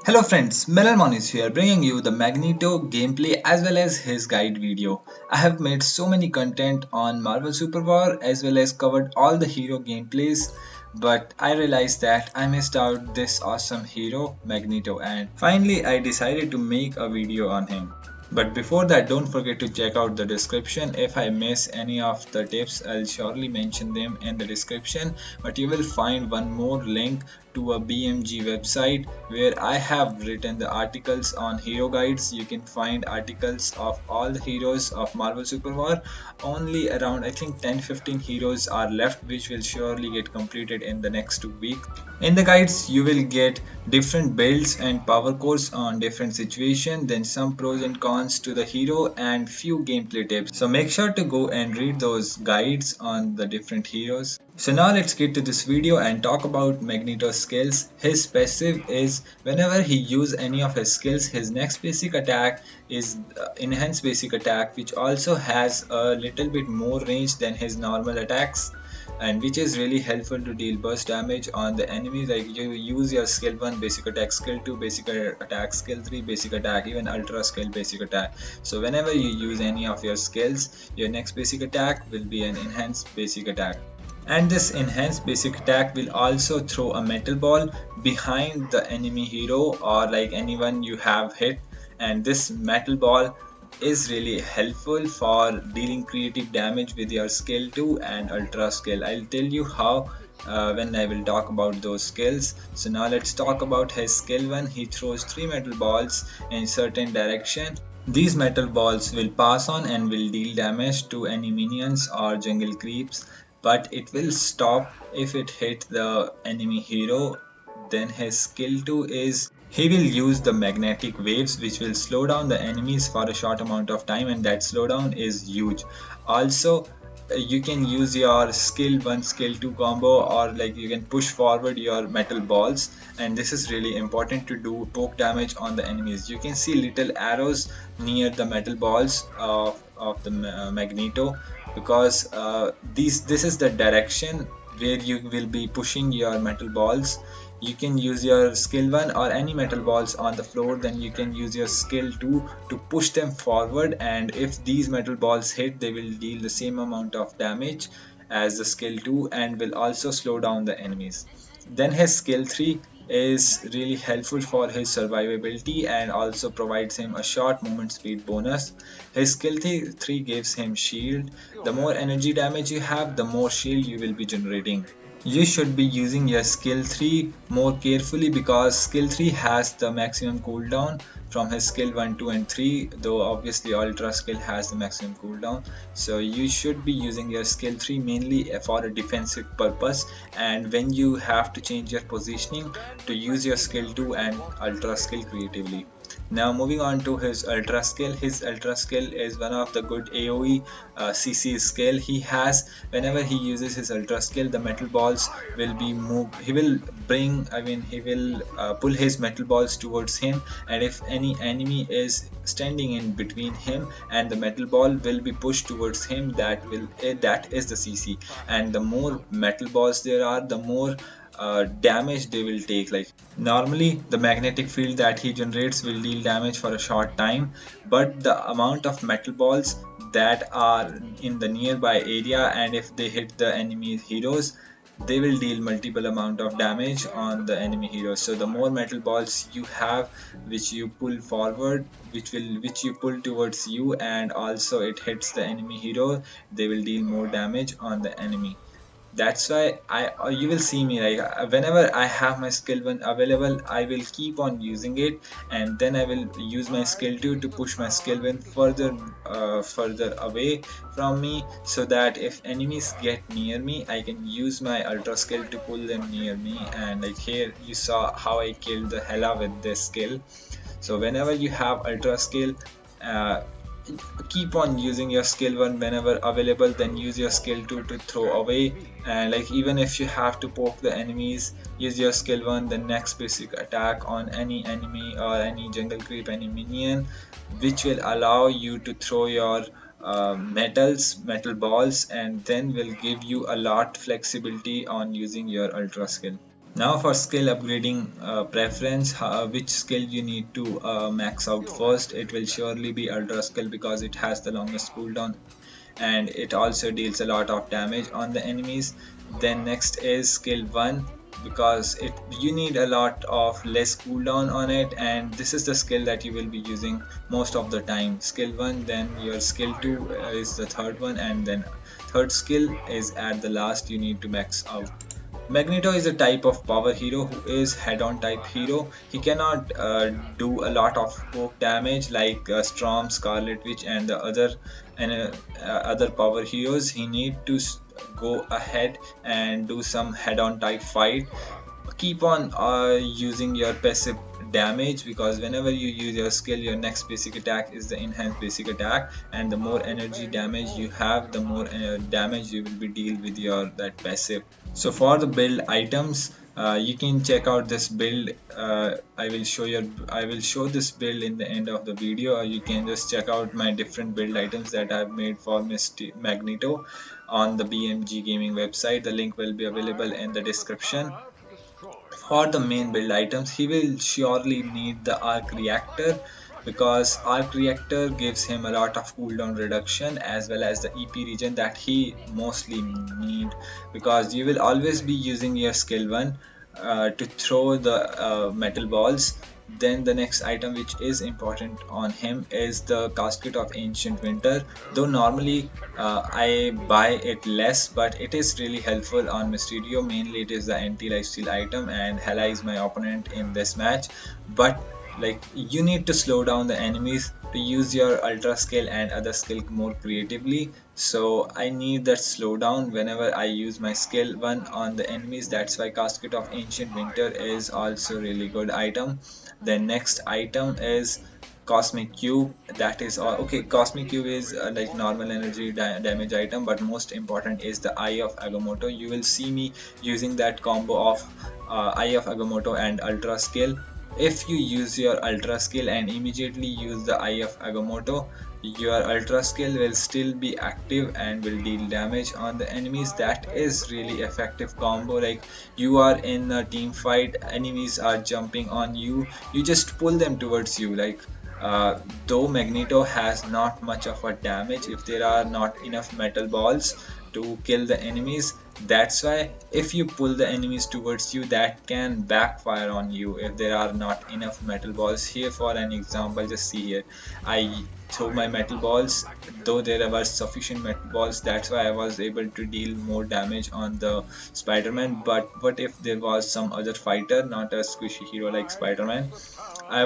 Hello friends, Manalmon is here bringing you the Magneto gameplay as well as his guide video. I have made so many content on Marvel Super War as well as covered all the hero gameplays, but I realized that I missed out this awesome hero Magneto, and finally I decided to make a video on him. But before that, don't forget to check out the description. If I miss any of the tips, I'll surely mention them in the description. But you will find one more link to a BMG website where I have written the articles on hero guides. You can find articles of all the heroes of Marvel Super War. Only around I think 10-15 heroes are left, which will surely get completed in the next 2 weeks. In the guides, you will get different builds and power cores on different situations, then some pros and cons to the hero and few gameplay tips. So make sure to go and read those guides on the different heroes. So now let's get to this video and talk about Magneto's skills. His passive is whenever he uses any of his skills, his next basic attack is enhanced basic attack, which also has a little bit more range than his normal attacks, and which is really helpful to deal burst damage on the enemy. Like you use your skill 1 basic attack, skill 2 basic attack, skill 3 basic attack, even ultra skill basic attack. So whenever you use any of your skills, your next basic attack will be an enhanced basic attack. And this enhanced basic attack will also throw a metal ball behind the enemy hero or like anyone you have hit, and this metal ball is really helpful for dealing creative damage with your skill 2 and ultra skill. I'll tell you how when I will talk about those skills. So now let's talk about his skill 1. He throws 3 metal balls in certain direction. These metal balls will pass on and will deal damage to any minions or jungle creeps, but it will stop if it hit the enemy hero. Then his skill 2 is he will use the magnetic waves, which will slow down the enemies for a short amount of time, and that slowdown is huge. Also, you can use your skill 1 skill 2 combo, or like you can push forward your metal balls, and this is really important to do poke damage on the enemies. You can see little arrows near the metal balls of the Magneto, because this is the direction where you will be pushing your metal balls. You can use your skill 1 or any metal balls on the floor, then you can use your skill 2 to push them forward, and if these metal balls hit, they will deal the same amount of damage as the skill 2 and will also slow down the enemies. Then his skill 3 is really helpful for his survivability and also provides him a short movement speed bonus. His skill 3 gives him shield. The more energy damage you have, the more shield you will be generating. You should be using your skill 3 more carefully, because skill 3 has the maximum cooldown from his skill 1, 2 and 3, though obviously ultra skill has the maximum cooldown. So you should be using your skill 3 mainly for a defensive purpose, and when you have to change your positioning, to use your skill 2 and ultra skill creatively. Now moving on to his ultra skill. His ultra skill is one of the good AoE CC skill he has. Whenever he uses his ultra skill, the metal balls will be moved. He will pull his metal balls towards him, and if any enemy is standing in between him and the metal ball will be pushed towards him, that is the CC. And the more metal balls there are, the more damage they will take. Like normally the magnetic field that he generates will deal damage for a short time, but the amount of metal balls that are in the nearby area, and if they hit the enemy heroes, they will deal multiple amount of damage on the enemy heroes. So the more metal balls you have, which you pull forward, which you pull towards you, and also it hits the enemy hero, they will deal more damage on the enemy. That's why you will see me like whenever I have my skill 1 available, I will keep on using it, and then I will use my skill 2 to push my skill 1 further away from me, so that if enemies get near me, I can use my ultra skill to pull them near me. And like here you saw how I killed the hella with this skill. So whenever you have ultra skill, keep on using your skill 1 whenever available, then use your skill 2 to throw away. And like even if you have to poke the enemies, use your skill 1, the next basic attack on any enemy or any jungle creep, any minion, which will allow you to throw your metal balls, and then will give you a lot flexibility on using your ultra skill. Now for skill upgrading preference, which skill you need to max out first. It will surely be ultra skill because it has the longest cooldown and it also deals a lot of damage on the enemies. Then next is skill 1 because it you need a lot of less cooldown on it, and this is the skill that you will be using most of the time. Skill 1, then your skill 2 is the third one, and then third skill is at the last you need to max out. Magneto is a type of power hero who is head-on type hero. He cannot do a lot of poke damage like Storm, Scarlet Witch, and the other power heroes. He need to go ahead and do some head-on type fight. Keep on using your passive damage, because whenever you use your skill, your next basic attack is the enhanced basic attack, and the more energy damage you have, the more damage you will be deal with your that passive. So for the build items, you can check out this build. I will show this build in the end of the video, or you can just check out my different build items that I've made for Magneto on the BMG gaming website. The link will be available in the description. For the main build items, he will surely need the arc reactor, because arc reactor gives him a lot of cooldown reduction as well as the EP regen that he mostly need, because you will always be using your skill 1 to throw the metal balls. Then the next item which is important on him is the Casket of Ancient Winter. Though normally I buy it less, but it is really helpful on Mysterio. Mainly it is the anti-lifesteal item, and Hela is my opponent in this match. But like, you need to slow down the enemies to use your ultra skill and other skill more creatively. So I need that slowdown whenever I use my skill 1 on the enemies. That's why Casket of Ancient Winter is also really good item. Then next item is Cosmic Cube. That is all. Okay, Cosmic Cube is like normal energy damage item, but most important is the Eye of Aggamotto. You will see me using that combo of Eye of Aggamotto and ultra skill. If you use your ultra skill and immediately use the Eye of Aggamotto, your ultra skill will still be active and will deal damage on the enemies. That is really effective combo. Like, you are in a team fight, enemies are jumping on you, you just pull them towards you. Like, though Magneto has not much of a damage if there are not enough metal balls to kill the enemies. That's why if you pull the enemies towards you, that can backfire on you if there are not enough metal balls. Here for an example, just see here, I throw my metal balls, though there were sufficient metal balls, that's why I was able to deal more damage on the Spider-Man. But what if there was some other fighter, not a squishy hero like Spider-Man, I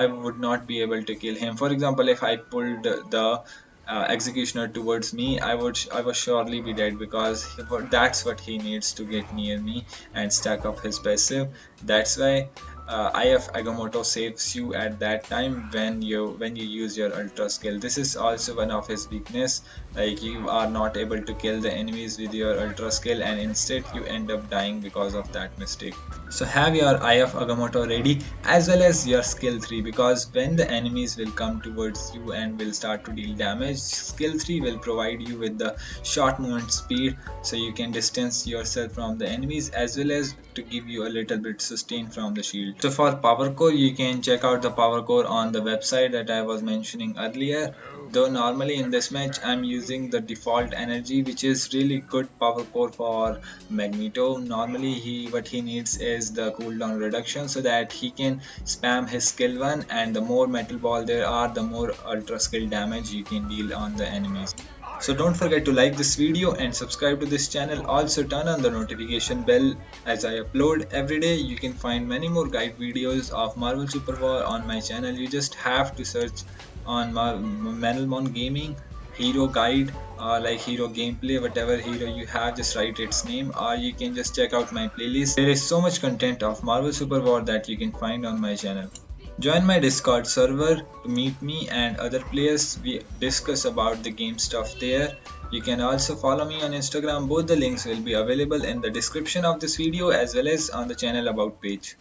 would not be able to kill him. For example, if I pulled the executioner towards me, I was surely be dead, because that's what he needs to get near me and stack up his passive. That's why Eye of Aggamotto saves you at that time when you use your ultra skill. This is also one of his weakness, like you are not able to kill the enemies with your ultra skill, and instead you end up dying because of that mistake. So have your Eye of Aggamotto ready as well as your skill 3, because when the enemies will come towards you and will start to deal damage, skill 3 will provide you with the short movement speed, so you can distance yourself from the enemies as well as to give you a little bit sustain from the shield. So for power core, you can check out the power core on the website that I was mentioning earlier. Though normally in this match I'm using the default energy, which is really good power core for Magneto. Normally what he needs is the cooldown reduction, so that he can spam his skill 1, and the more metal ball there are, the more ultra skill damage you can deal on the enemies. So don't forget to like this video and subscribe to this channel. Also turn on the notification bell as I upload every day. You can find many more guide videos of Marvel Super War on my channel. You just have to search on Manalmon Gaming hero guide, or like hero gameplay, whatever hero you have, just write its name, or you can just check out my playlist. There is so much content of Marvel Super War that you can find on my channel. Join my Discord server to meet me and other players. We discuss about the game stuff there. You can also follow me on Instagram. Both the links will be available in the description of this video as well as on the channel about page.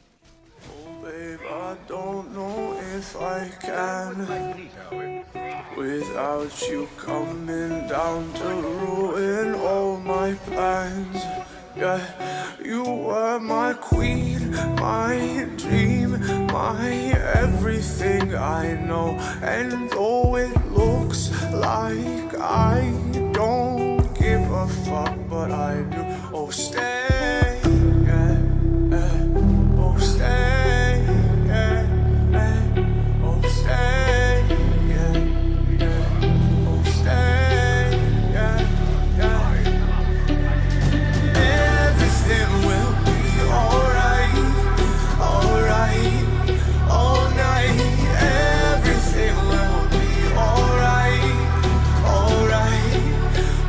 Oh babe, I don't know if if I can. Without you coming down to ruin all my plans. Yeah, you were my queen, my dream, my everything I know. And though it looks like I don't give a fuck, but I do. Oh, stay, yeah, oh, stay, yeah, oh, stay, yeah, oh, stay, yeah, everything will be alright, alright, all night. Everything will be alright, alright,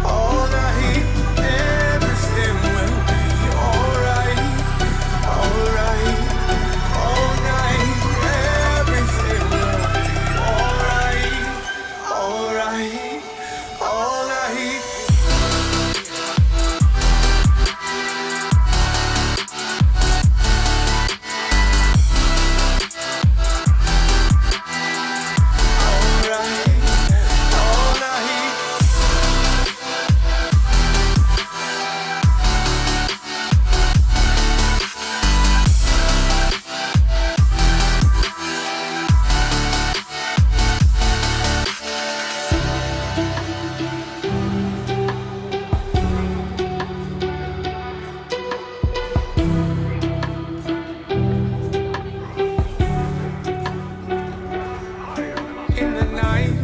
all night. Everything will be alright, alright, all night. Everything will be alright, alright, all night. In the night,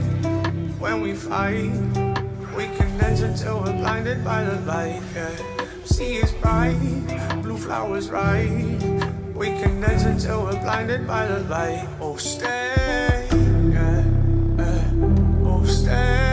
when we fight, we can dance until we're blinded by the light. Yeah. Sea is bright, blue flowers right. We can dance until we're blinded by the light. Oh, stay, yeah, oh, stay.